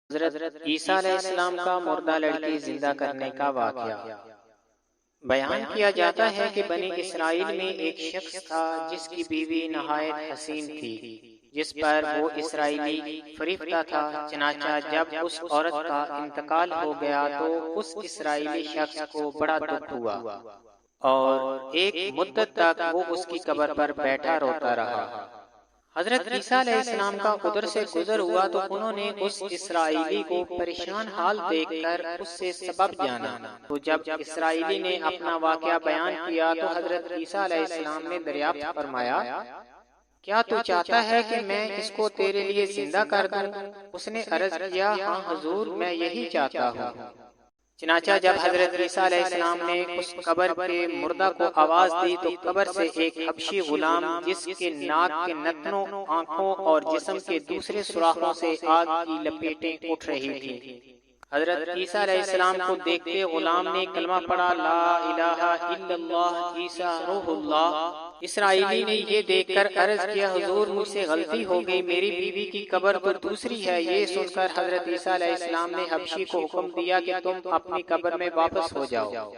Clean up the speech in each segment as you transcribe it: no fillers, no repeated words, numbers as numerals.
حضرت عیسیٰ علیہ السلام کا مردہ لڑکی زندہ کرنے کا واقعہ بیان کیا جاتا ہے کہ بنی اسرائیل میں ایک شخص تھا جس کی بیوی نہایت حسین تھی، جس پر وہ اسرائیلی فریفتہ تھا۔ چنانچہ جب اس عورت کا انتقال ہو گیا تو اس اسرائیلی شخص کو بڑا دکھ ہوا اور ایک مدت تک وہ اس کی قبر پر بیٹھا روتا رہا۔ حضرت عیسیٰ علیہ السلام کا ادھر سے گزر ہوا تو انہوں نے اس اسرائیلی کو پریشان حال دیکھ کر اس سے سبب جانا۔ تو جب اسرائیلی نے اپنا واقعہ بیان کیا تو حضرت عیسیٰ علیہ السلام نے دریافت فرمایا، کیا تو چاہتا ہے کہ میں اس کو تیرے لیے زندہ کر دوں؟ اس نے عرض کیا، ہاں حضور، میں یہی چاہتا ہوں۔ چنانچہ جب حضرت عیسیٰ علیہ السلام نے اس قبر کے مردہ کو آواز دی تو قبر سے ایک حبشی غلام جس کے ناک کے نتنوں، آنکھوں اور جسم کے دوسرے سوراخوں سے آگ کی لپیٹیں اٹھ رہی تھیں۔ حضرت عیسیٰ علیہ السلام کو دیکھتے غلام نے کلمہ پڑھا، لا الہ الا اللہ عیسیٰ روح اللہ۔ اسرائیلی نے یہ دیکھ کر عرض کیا، حضور مجھ سے غلطی ہو گئی، میری بیوی کی قبر تو دوسری ہے۔ یہ سن کر حضرت عیسیٰ علیہ السلام نے حبشی کو حکم دیا کہ تم اپنی قبر میں واپس ہو جاؤ۔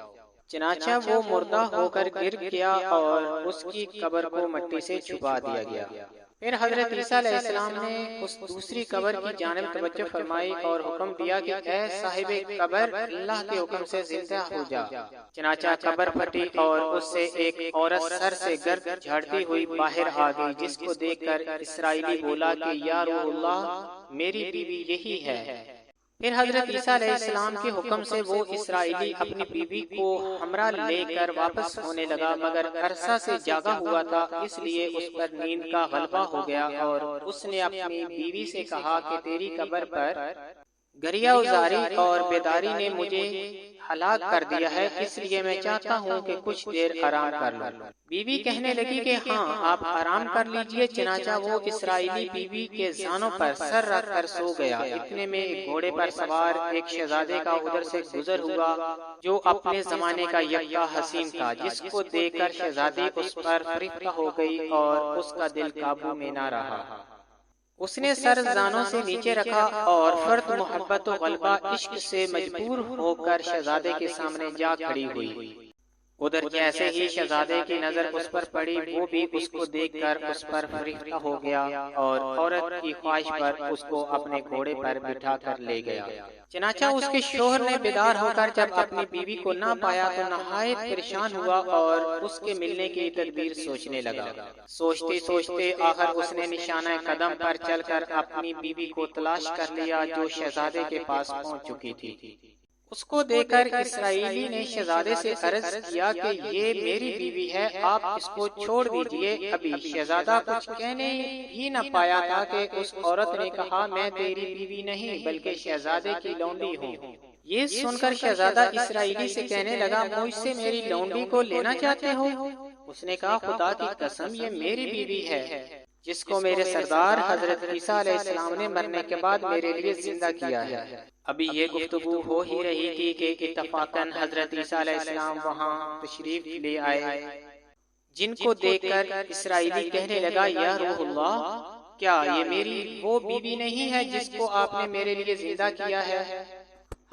چنانچہ وہ مردہ ہو کر گر گیا اور اس کی قبر کو مٹی سے چھپا دیا گیا۔ پھر حضرت عیسیٰ علیہ السلام نے اس دوسری قبر کی جانب توجہ فرمائی اور حکم دیا کہ اے صاحب قبر، اللہ کے حکم سے زندہ ہو جا۔ چنانچہ قبر پھٹی اور اس سے ایک عورت سر سے گرد جھاڑتی ہوئی باہر آ گئی، جس کو دیکھ کر اسرائیلی بولا کہ یا روح اللہ، میری بیوی یہی ہے۔ پھر حضرت عیسیٰ علیہ السلام کے حکم سے وہ اسرائیلی اپنی بیوی کو ہمراہ لے کر واپس ہونے لگا، مگر عرصہ سے جاگا ہوا تھا، اس لیے اس پر نیند کا غلبہ ہو گیا اور اس نے اپنی بیوی سے کہا کہ تیری قبر پر گریہ وزاری اور بیداری نے مجھے ہلاک کر دیا ہے، اس لیے میں چاہتا ہوں کہ کچھ دیر آرام کر لوں۔ بیوی کہنے لگی کہ ہاں، آپ آرام کر لیجئے۔ چنانچہ وہ اسرائیلی بیوی کے زانوں پر سر رکھ کر سو گیا۔ اتنے میں ایک گھوڑے پر سوار ایک شہزادے کا ادھر سے گزر ہوا جو اپنے زمانے کا یکتا حسین تھا، جس کو دیکھ کر شہزادی اس پر فریفتہ ہو گئی اور اس کا دل قابو میں نہ رہا۔ اس نے سر زانوں سے نیچے رکھا اور فرط محبت و غلبہ عشق سے مجبور ہو کر شہزادے کے سامنے جا کھڑی ہوئی۔ ادھر جیسے ہی شہزادے کی نظر اس پر پڑی، وہ بھی اس کو دیکھ کر اس پر فریفتہ ہو گیا اور عورت کی خواہش پر اس کو اپنے گھوڑے پر بٹھا کر لے گیا۔ چنانچہ اس کے شوہر نے بیدار ہو کر جب اپنی بیوی کو نہ پایا تو نہایت پریشان ہوا اور اس کے ملنے کی تدبیر سوچنے لگا۔ سوچتے سوچتے آخر اس نے نشانہ قدم پر چل کر اپنی بیوی کو تلاش کر لیا جو شہزادے کے پاس پہنچ چکی تھی۔ اس کو دیکھ کر اسرائیلی نے شہزادے سے عرض کیا کہ یہ میری بیوی ہے، آپ اس کو چھوڑ دیجئے۔ ابھی شہزادہ کچھ کہنے ہی نہ پایا تھا کہ اس عورت نے کہا، میں تیری بیوی نہیں بلکہ شہزادے کی لونڈی ہوں۔ یہ سن کر شہزادہ اسرائیلی سے کہنے لگا، مجھ سے میری لونڈی کو لینا چاہتے ہو؟ اس نے کہا، خدا کی قسم، یہ میری بیوی ہے جس کو میرے سردار حضرت عیسیٰ علیہ السلام نے مرنے کے بعد میرے لیے زندہ کیا ہے۔ ابھی یہ گفتگو ہو ہی رہی تھی کہ اتفاقاً حضرت عیسیٰ علیہ السلام وہاں تشریف لے آئے، جن کو دیکھ کر اسرائیلی کہنے لگا، یا روح اللہ، کیا یہ میری وہ بیوی نہیں ہے جس کو آپ نے میرے لیے زندہ کیا ہے؟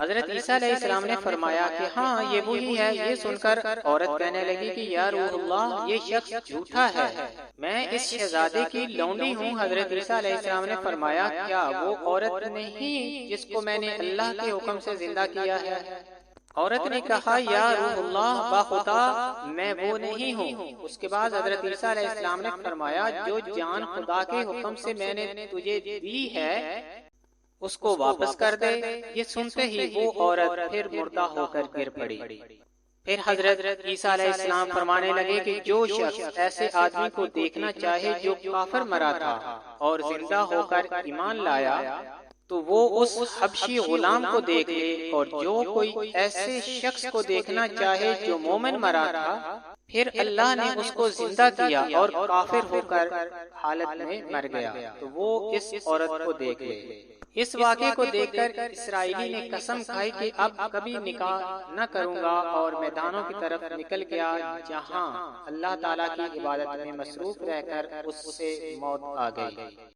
حضرت عیسیٰ علیہ السلام نے فرمایا کہ ہاں، یہ وہی ہے۔ یہ سن کر عورت کہنے لگی کہ یا روح اللہ، یہ شخص جھوٹا ہے، میں اس شہزادے کی لونڈی ہوں۔ حضرت عیسیٰ علیہ السلام نے فرمایا، کیا وہ عورت نہیں جس کو میں نے اللہ کے حکم سے زندہ کیا ہے؟ عورت نے کہا، یا روح اللہ، باخدا میں وہ نہیں ہوں۔ اس کے بعد حضرت عیسیٰ علیہ السلام نے فرمایا، جو جان خدا کے حکم سے میں نے تجھے دی ہے اس کو واپس کر دے۔ یہ سنتے ہی وہ عورت پھر مردہ ہو کر گر پڑی۔ پھر حضرت عیسیٰ علیہ السلام فرمانے لگے کہ جو شخص ایسے آدمی کو دیکھنا چاہے جو کافر مرا تھا اور زندہ ہو کر ایمان لایا تو وہ اس حبشی غلام کو دیکھ لے، اور جو کوئی ایسے شخص کو دیکھنا چاہے جو مومن مرا تھا پھر اللہ نے اس کو زندہ کیا اور کافر ہو کر حالت میں مر گیا، تو وہ اس عورت کو دیکھ لے۔ اس واقعے کو دیکھ کر اسرائیلی نے قسم کھائی کہ اب کبھی نکاح نہ کروں گا، اور میدانوں کی طرف نکل گیا جہاں اللہ تعالیٰ کی عبادت میں مصروف رہ کر اس سے موت آ گئی۔